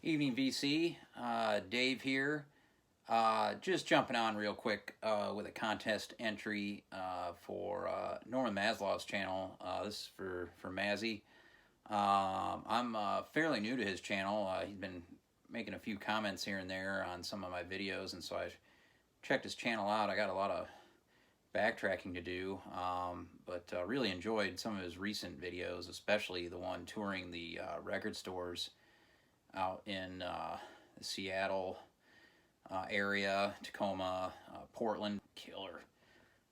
Evening VC, Dave here. Just jumping on real quick with a contest entry for Norman Maslow's channel. This is for Mazzy. I'm fairly new to his channel. He's been making a few comments here and there on some of my videos, and so I checked his channel out. I got a lot of backtracking to do, but really enjoyed some of his recent videos, especially the one touring the record stores out in the Seattle area, Tacoma, Portland. Killer.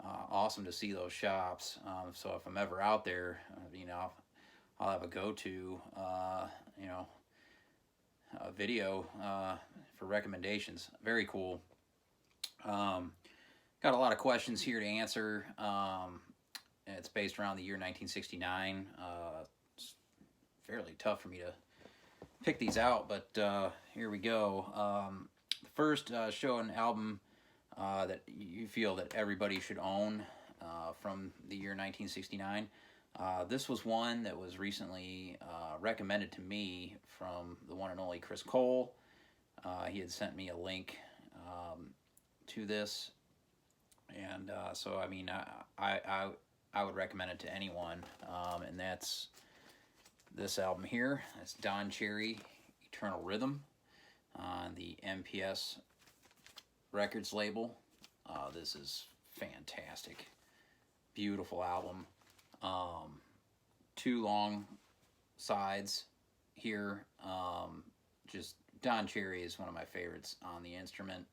Awesome to see those shops. So if I'm ever out there, I'll have a go-to, video for recommendations. Very cool. Got a lot of questions here to answer. It's based around the year 1969. It's fairly tough for me to pick these out, but here we go. The first, show an album that you feel that everybody should own from the year 1969. This was one that was recently recommended to me from the one and only Chris Cole. He had sent me a link to this, and so I mean I would recommend it to anyone, and that's this album here. It's Don Cherry, Eternal Rhythm, on the MPS Records label. This is fantastic. Beautiful album. Two long sides here. Just Don Cherry is one of my favorites on the instrument.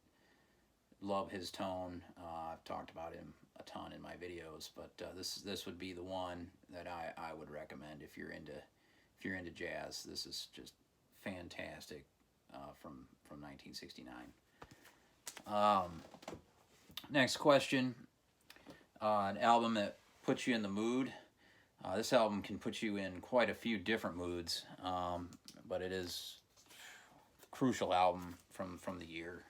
Love his tone. I've talked about him a ton in my videos, but this would be the one that I would recommend if you're into jazz. This is just fantastic from 1969. Next question. An album that puts you in the mood. This album can put you in quite a few different moods, but it is a crucial album from the year,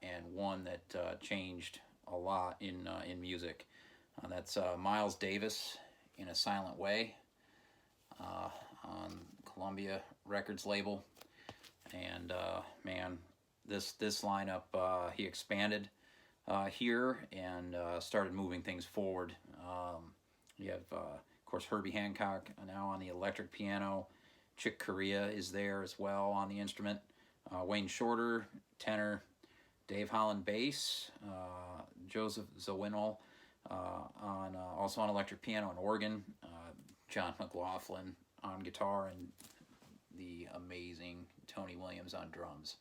and one that changed a lot in music. That's Miles Davis, In a Silent Way, on Columbia Records label. And man, this lineup, he expanded here and started moving things forward. You have, of course, Herbie Hancock now on the electric piano. Chick Corea is there as well on the instrument. Wayne Shorter, tenor. Dave Holland, bass. Joseph Zawinul also on electric piano and organ. John McLaughlin on guitar, and the amazing Tony Williams on drums.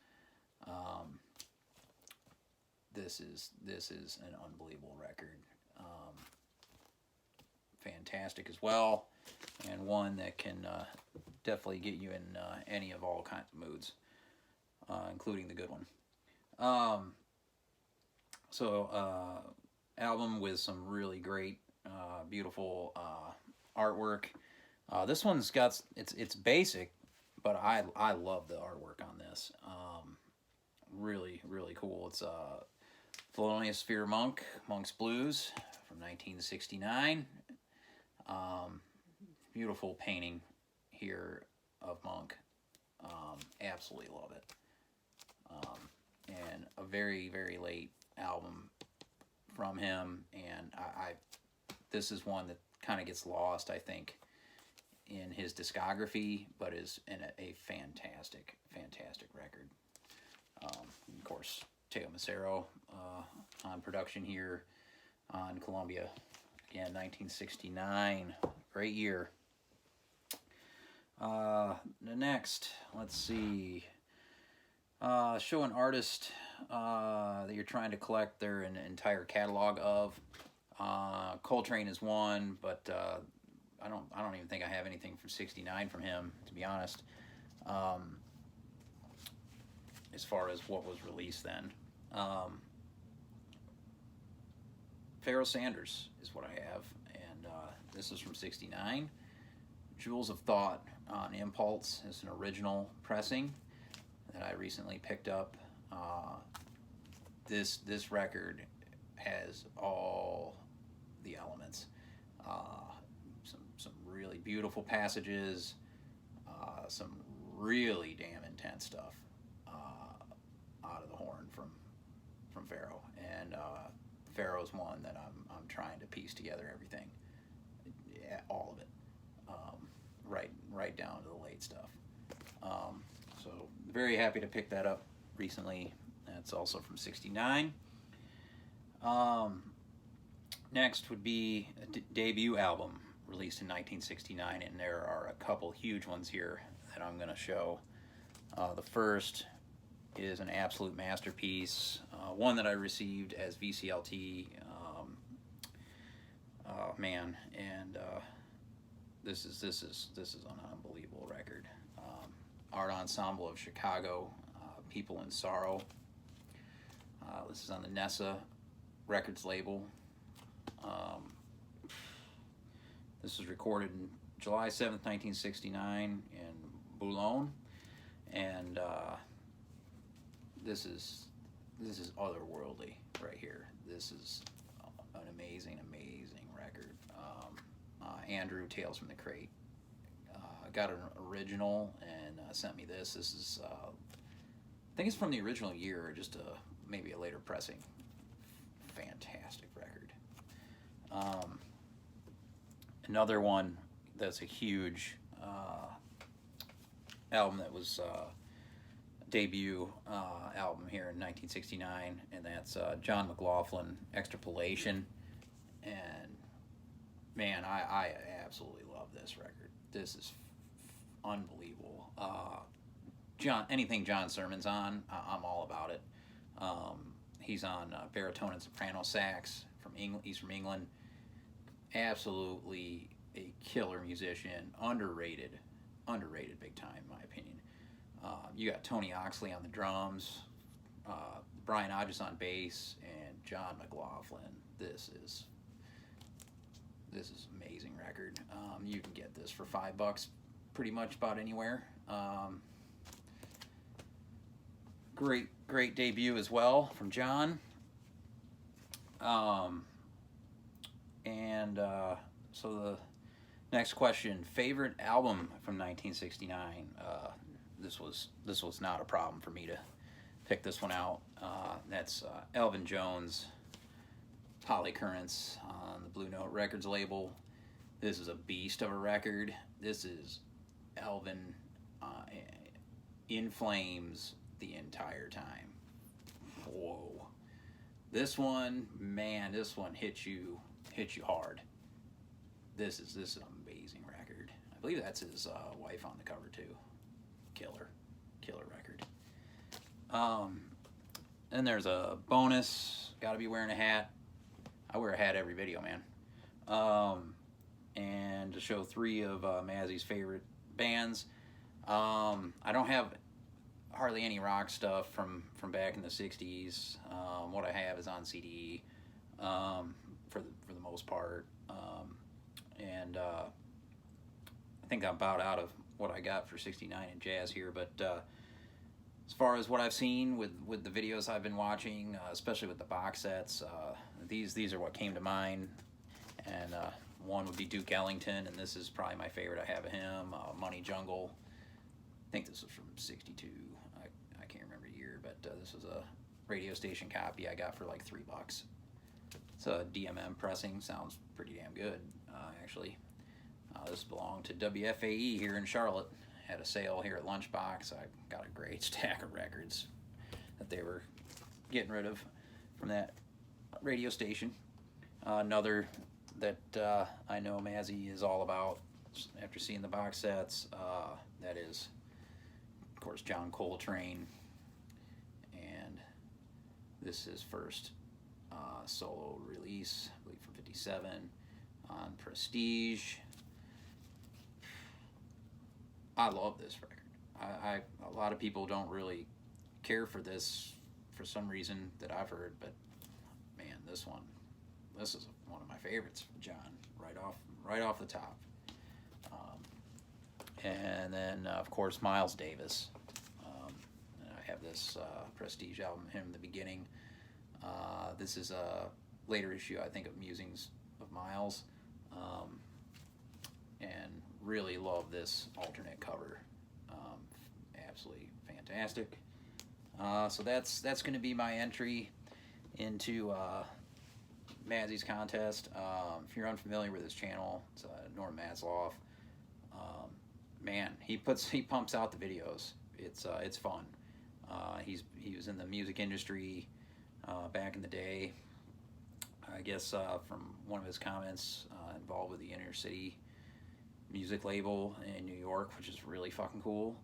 This is an unbelievable record. Fantastic as well, and one that can definitely get you in any of all kinds of moods, including the good one. Album with some really great, beautiful artwork. This one's got, it's basic, but I love the artwork on this. Really, really cool. It's Thelonious Sphere Monk, Monk's Blues from 1969. Beautiful painting here of Monk. Absolutely love it. And a very, very late album from him, and this is one that kind of gets lost, I think, in his discography, but is in a fantastic, fantastic record. Of course, Teo Macero on production here on Columbia. Again, 1969. Great year. The next, let's see. Show an artist that you're trying to collect their entire catalog of. Coltrane is one, but I don't even think I have anything from '69 from him, to be honest. As far as what was released then. Pharoah Sanders is what I have, and this is from '69. Jewels of Thought on Impulse is an original pressing that I recently picked up. This record has all the elements. Some really beautiful passages, some really damn intense intense stuff out of the horn from Pharoah, and Pharoah's one that I'm trying to piece together everything, yeah, all of it, right down to the late stuff. So very happy to pick that up recently. That's also from '69. Next would be a debut album released in 1969, and there are a couple huge ones here that I'm going to show. The first is an absolute masterpiece, one that I received as VCLT. Oh man, and this is an unbelievable record. Art Ensemble of Chicago, People in Sorrow. This is on the Anessa Records label. This was recorded in July 7th, 1969 in Boulogne, and this is otherworldly right here. This is an amazing record. Andrew, Tales from the Crate, got an original and sent me this. This is, I think it's from the original year, or just maybe a later pressing. Fantastic record. Another one that's a huge album that was debut album here in 1969, and that's John McLaughlin, Extrapolation. And man, I absolutely love this record. This is unbelievable. Anything John Sermon's on, I'm all about it. He's on baritone and soprano sax from England. He's from England. Absolutely a killer musician, underrated big time in my opinion. You got Tony Oxley on the drums, Brian Hodges on bass, and John McLaughlin. This is an amazing record. You can get this for $5 pretty much about anywhere. Great debut as well from John. So the next question, favorite album from 1969. This was not a problem for me to pick this one out. That's Elvin Jones, Polycurrents on the Blue Note Records label. This is a beast of a record. This is Elvin in flames the entire time. Whoa. This one, man, this one hits you hard. This is an amazing record. I believe that's his wife on the cover too. Killer record. Then there's a bonus. Got to be wearing a hat. I wear a hat every video, man. And to show 3 of Mazzy's favorite bands. I don't have hardly any rock stuff from back in the 60s. What I have is on CD for the most part. And I think I'm about out of what I got for 69 in jazz here, but as far as what I've seen with the videos I've been watching, especially with the box sets, these are what came to mind. And one would be Duke Ellington, and this is probably my favorite I have of him, Money Jungle. I think this was from '62. I can't remember the year, but this was a radio station copy I got for like $3. It's a DMM pressing, sounds pretty damn good, actually. This belonged to WFAE here in Charlotte. Had a sale here at Lunchbox. I got a great stack of records that they were getting rid of from that radio station. Another that I know Mazzy is all about after seeing the box sets, that is, of course, John Coltrane. And this is first solo release, I believe from '57 on Prestige. I love this record. A lot of people don't really care for this for some reason that I've heard, but man, this is one of my favorites from John, right off the top. And then of course Miles Davis. I have this Prestige album, him in the beginning. This is a later issue, I think, of Musings of Miles, and really love this alternate cover. absolutely fantastic. So that's going to be my entry into Mazzy's contest. If you're unfamiliar with his channel, it's Norm Matzloff. Man, he pumps out the videos. It's fun. He was in the music industry back in the day. I guess from one of his comments, involved with the Inner City music label in New York, which is really fucking cool.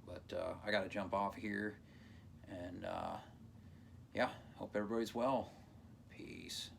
But I got to jump off here, and yeah, hope everybody's well. Peace.